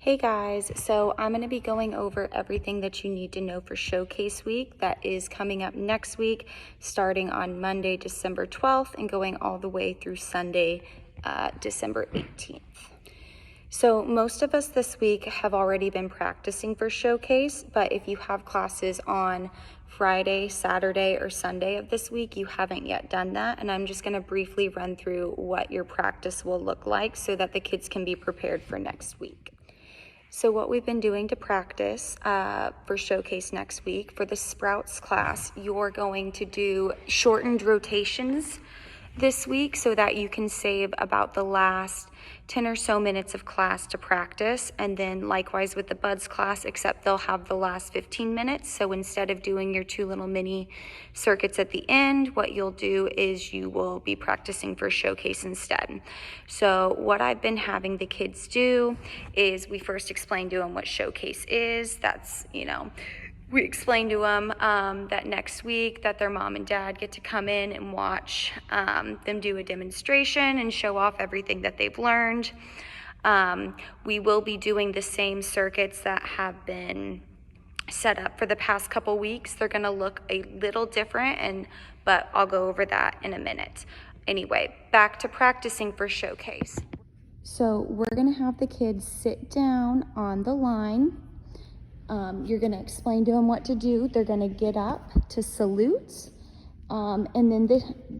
Hey guys, so I'm going to be going over everything that you need to know for Showcase Week that is coming up next week, starting on Monday, December 12th and going all the way through Sunday, December 18th. So most of us this week have already been practicing for Showcase, but if you have classes on Friday, Saturday, or Sunday of this week, you haven't yet done that, and I'm just going to briefly run through what your practice will look like so that the kids can be prepared for next week. So what we've been doing to practice for Showcase next week, for the Sprouts class, you're going to do shortened rotations this week so that you can save about the last 10 or so minutes of class to practice. And then likewise with the Buds class, except they'll have the last 15 minutes. So instead of doing your two little mini circuits at the end, what you'll do is you will be practicing for Showcase instead. So what I've been having the kids do is we first explain to them what Showcase is. That's, we explain to them that next week that their mom and dad get to come in and watch them do a demonstration and show off everything that they've learned. We will be doing the same circuits that have been set up for the past couple weeks. They're going to look a little different, but I'll go over that in a minute. Anyway, back to practicing for Showcase. So we're going to have the kids sit down on the line. You're going to explain to them what to do. They're going to get up to salute, and then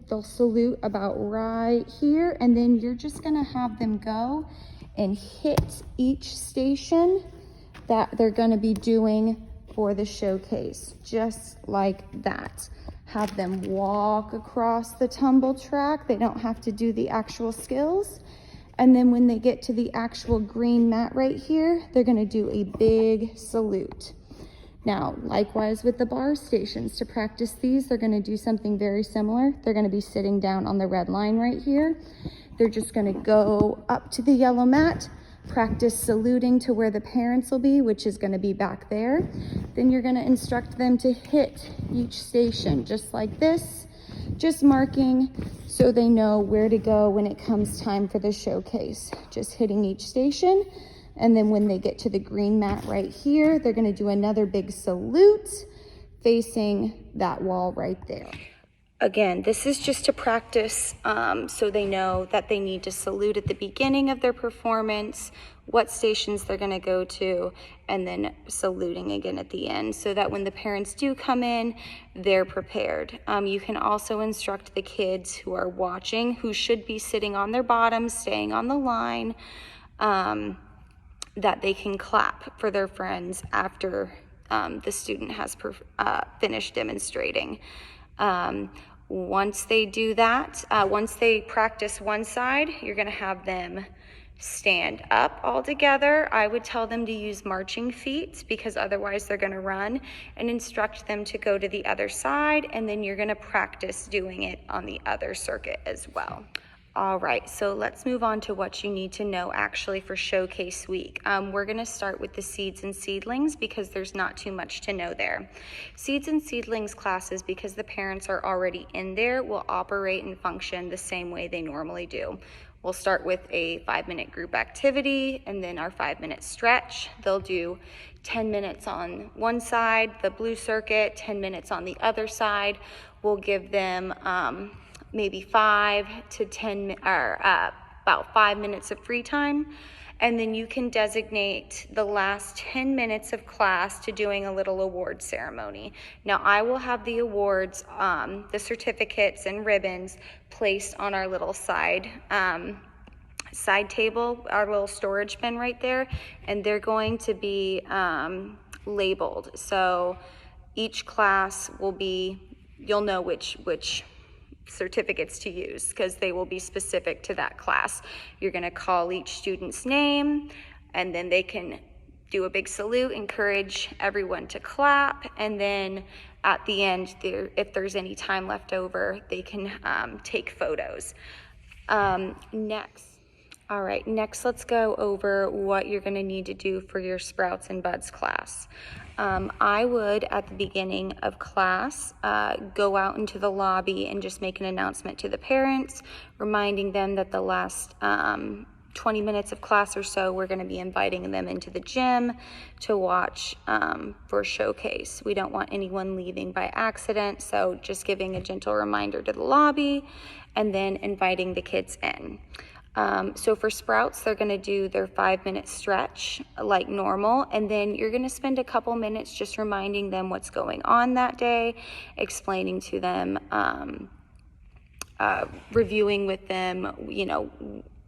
they'll salute about right here, and then you're just going to have them go and hit each station that they're going to be doing for the Showcase, just like that. Have them walk across the tumble track. They don't have to do the actual skills. And then when they get to the actual green mat right here, they're going to do a big salute. Now, likewise with the bar stations, to practice these, they're going to do something very similar. They're going to be sitting down on the red line right here. They're just going to go up to the yellow mat, practice saluting to where the parents will be, which is going to be back there. Then you're going to instruct them to hit each station just like this, just marking so they know where to go when it comes time for the Showcase. Just hitting each station, and then when they get to the green mat right here, they're going to do another big salute facing that wall right there. Again, this is just to practice so they know that they need to salute at the beginning of their performance, what stations they're going to go to, and then saluting again at the end so that when the parents do come in, they're prepared. You can also instruct the kids who are watching, who should be sitting on their bottoms, staying on the line, that they can clap for their friends after the student has finished demonstrating. Once they do that, once they practice one side, you're going to have them stand up all together. I would tell them to use marching feet because otherwise they're going to run, and instruct them to go to the other side, and then you're going to practice doing it on the other circuit as well. All right, so let's move on to what you need to know actually for Showcase Week. We're going to start with the Seeds and Seedlings because there's not too much to know there. Seeds and Seedlings classes, because the parents are already in there, will operate and function the same way they normally do. We'll start with a 5-minute group activity and then our 5-minute stretch. They'll do 10 minutes on one side, the blue circuit, 10 minutes on the other side. We'll give them maybe 5 to 10 or about 5 minutes of free time, and then you can designate the last 10 minutes of class to doing a little award ceremony. Now I will have the awards, the certificates and ribbons placed on our little side table, our little storage bin right there, and they're going to be labeled. So each class will be, you'll know which certificates to use because they will be specific to that class. You're going to call each student's name, and then they can do a big salute, encourage everyone to clap, and then at the end, if there's any time left over, they can take photos. Next let's go over what you're going to need to do for your Sprouts and Buds class. I would, at the beginning of class, go out into the lobby and just make an announcement to the parents, reminding them that the last 20 minutes of class or so, we're going to be inviting them into the gym to watch for showcase. We don't want anyone leaving by accident, so just giving a gentle reminder to the lobby and then inviting the kids in. So for Sprouts, they're going to do their 5-minute stretch like normal, and then you're going to spend a couple minutes just reminding them what's going on that day, explaining to them, reviewing with them, you know,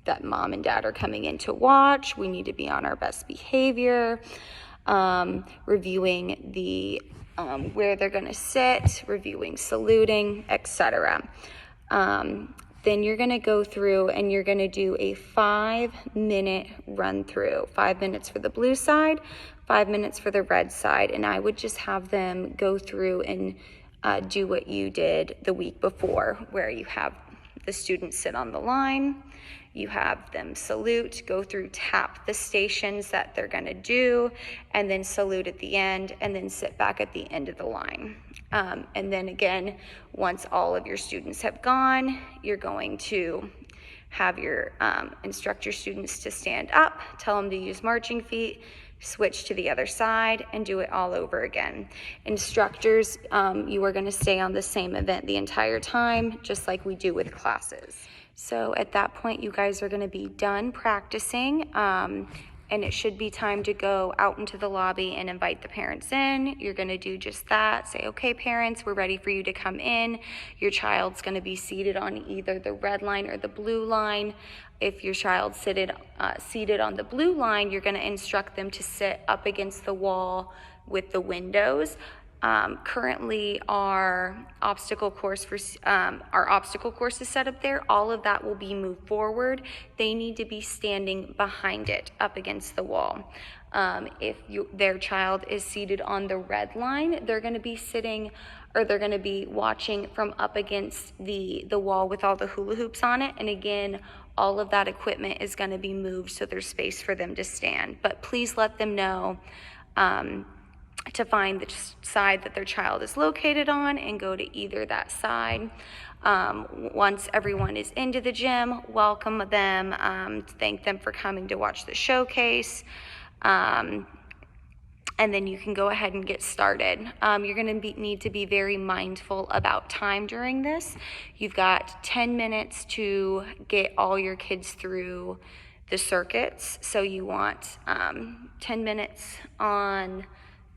that mom and dad are coming in to watch. We need to be on our best behavior, reviewing the where they're going to sit, reviewing saluting, etc. Then you're going to go through and you're going to do a 5-minute run through. 5 minutes for the blue side, 5 minutes for the red side, and I would just have them go through and do what you did the week before, where you have the students sit on the line, you have them salute, go through, tap the stations that they're going to do, and then salute at the end, and then sit back at the end of the line. And then again, once all of your students have gone, you're going to have your instruct your students to stand up, tell them to use marching feet, switch to the other side, and do it all over again. Instructors, you are going to stay on the same event the entire time, just like we do with classes. So at that point, you guys are going to be done practicing, and it should be time to go out into the lobby and invite the parents in. You're going to do just that. Say, okay, parents, we're ready for you to come in. Your child's going to be seated on either the red line or the blue line. If your child's seated on the blue line, you're going to instruct them to sit up against the wall with the windows. Currently, our obstacle course is set up there. All of that will be moved forward. They need to be standing behind it, up against the wall. If their child is seated on the red line, they're going to be sitting, or they're going to be watching from up against the wall with all the hula hoops on it. And again, all of that equipment is going to be moved so there's space for them to stand. But please let them know to find the side that their child is located on and go to either that side. Once everyone is into the gym, welcome them, thank them for coming to watch the showcase, and then you can go ahead and get started. You're going to need to be very mindful about time during this. You've got 10 minutes to get all your kids through the circuits, so you want 10 minutes on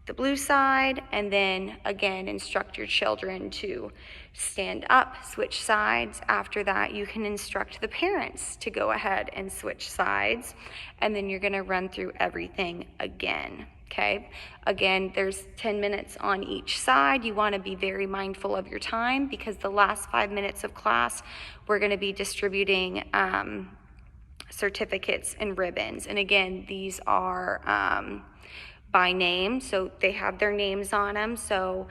the blue side, and then again instruct your children to stand up, switch sides. After that, you can instruct the parents to go ahead and switch sides, and then you're going to run through everything again. Okay, again, there's 10 minutes on each side. You want to be very mindful of your time, because the last 5 minutes of class, we're going to be distributing certificates and ribbons. And again, these are by name, so they have their names on them. So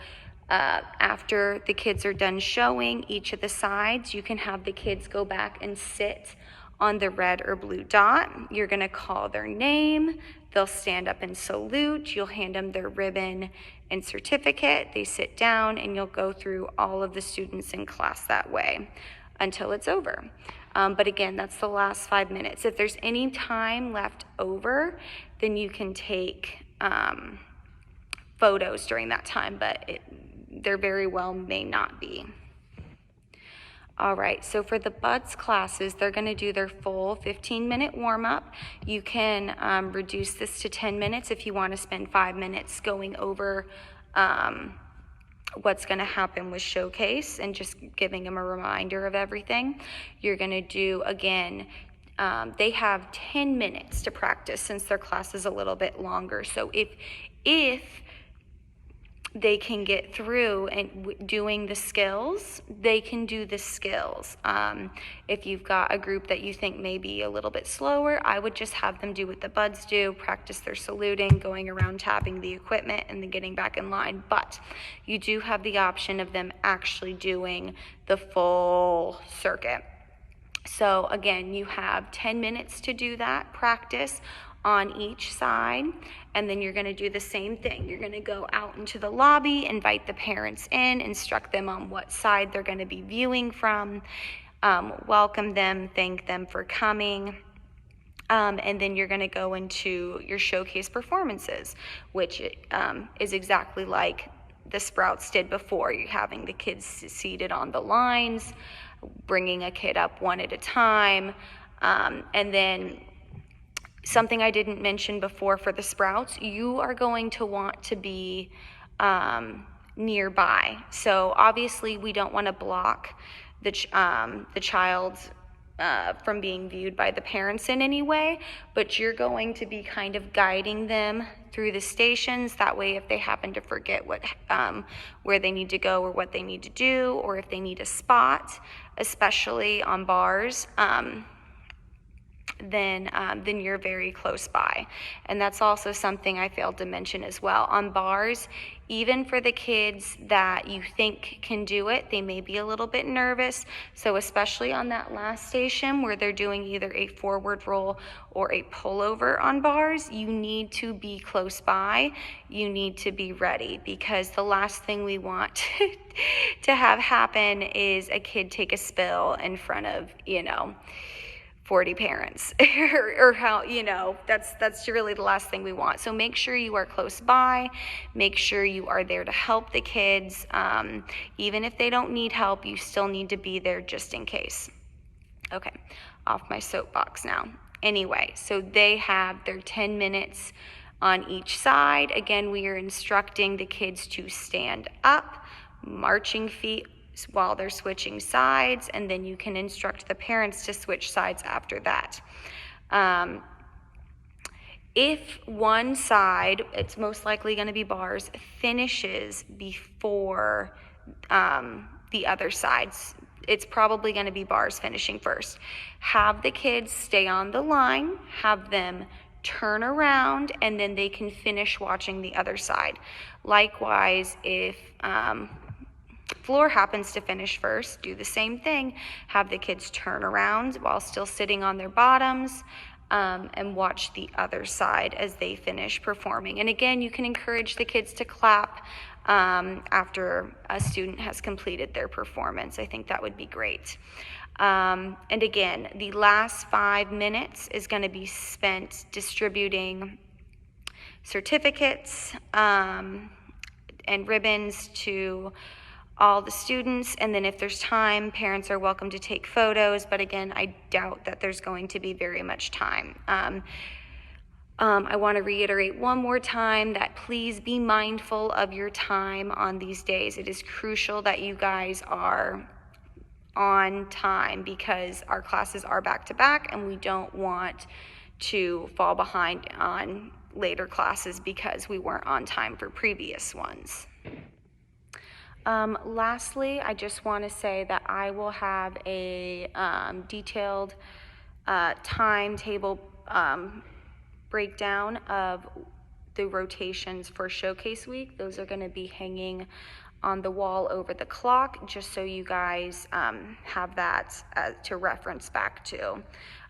after the kids are done showing each of the sides, you can have the kids go back and sit on the red or blue dot. You're going to call their name. They'll stand up and salute. You'll hand them their ribbon and certificate. They sit down, and you'll go through all of the students in class that way until it's over. But again, that's the last 5 minutes. If there's any time left over, then you can take photos during that time, but there very well may not be. All right, so for the BUD/S classes, they're going to do their full 15-minute warm-up. You can reduce this to 10 minutes if you want to spend 5 minutes going over what's going to happen with Showcase and just giving them a reminder of everything. You're going to do, again, they have 10 minutes to practice since their class is a little bit longer. So if they can get through and doing the skills, they can do the skills. If you've got a group that you think may be a little bit slower, I would just have them do what the BUD/S do, practice their saluting, going around tapping the equipment, and then getting back in line. But you do have the option of them actually doing the full circuit. So again, you have 10 minutes to do that practice on each side, and then you're going to do the same thing. You're going to go out into the lobby, invite the parents in, instruct them on what side they're going to be viewing from, welcome them, thank them for coming, And then you're going to go into your showcase performances, which is exactly like the Sprouts did before. You're having the kids seated on the lines, bringing a kid up one at a time, and then something I didn't mention before for the Sprouts, you are going to want to be nearby. So obviously we don't want to block the child from being viewed by the parents in any way, but you're going to be kind of guiding them through the stations. That way, if they happen to forget where they need to go or what they need to do, or if they need a spot, especially on bars, then you're very close by. And that's also something I failed to mention as well. On bars, even for the kids that you think can do it, they may be a little bit nervous. So especially on that last station where they're doing either a forward roll or a pullover on bars, you need to be close by. You need to be ready, because the last thing we want to have happen is a kid take a spill in front of, 40 parents or how, that's really the last thing we want. So make sure you are close by, make sure you are there to help the kids. Even if they don't need help, you still need to be there just in case. Okay, off my soapbox now. Anyway, so they have their 10 minutes on each side. Again, we are instructing the kids to stand up, marching feet while they're switching sides, and then you can instruct the parents to switch sides after that. If one side, it's most likely going to be bars, finishes before the other sides, it's probably going to be bars finishing first. Have the kids stay on the line, have them turn around, and then they can finish watching the other side. Likewise, if floor happens to finish first, do the same thing. Have the kids turn around while still sitting on their bottoms, and watch the other side as they finish performing. And again, you can encourage the kids to clap after a student has completed their performance. I think that would be great. And again, the last 5 minutes is going to be spent distributing certificates and ribbons to all the students, and then if there's time, parents are welcome to take photos, but again, I doubt that there's going to be very much time. I want to reiterate one more time that please be mindful of your time on these days. It is crucial that you guys are on time, because our classes are back to back and we don't want to fall behind on later classes because we weren't on time for previous ones. Lastly, I just want to say that I will have a detailed timetable breakdown of the rotations for Showcase Week. Those are going to be hanging on the wall over the clock, just so you guys have that to reference back to.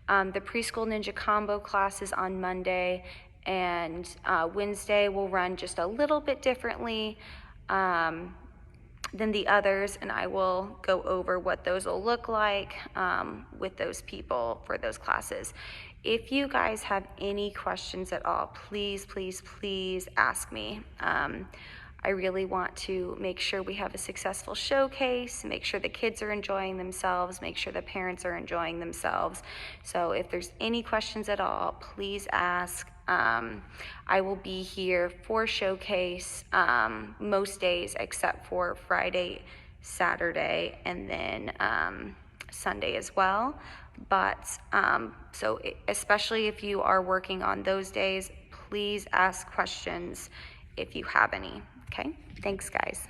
The Preschool Ninja Combo class is on Monday, and Wednesday will run just a little bit differently than the others, and I will go over what those will look like with those people for those classes. If you guys have any questions at all, please, please, please ask me. I really want to make sure we have a successful showcase, make sure the kids are enjoying themselves, make sure the parents are enjoying themselves. So if there's any questions at all, please ask. I will be here for Showcase most days except for Friday, Saturday, and then Sunday as well. But so especially if you are working on those days, please ask questions if you have any. Okay, thanks guys.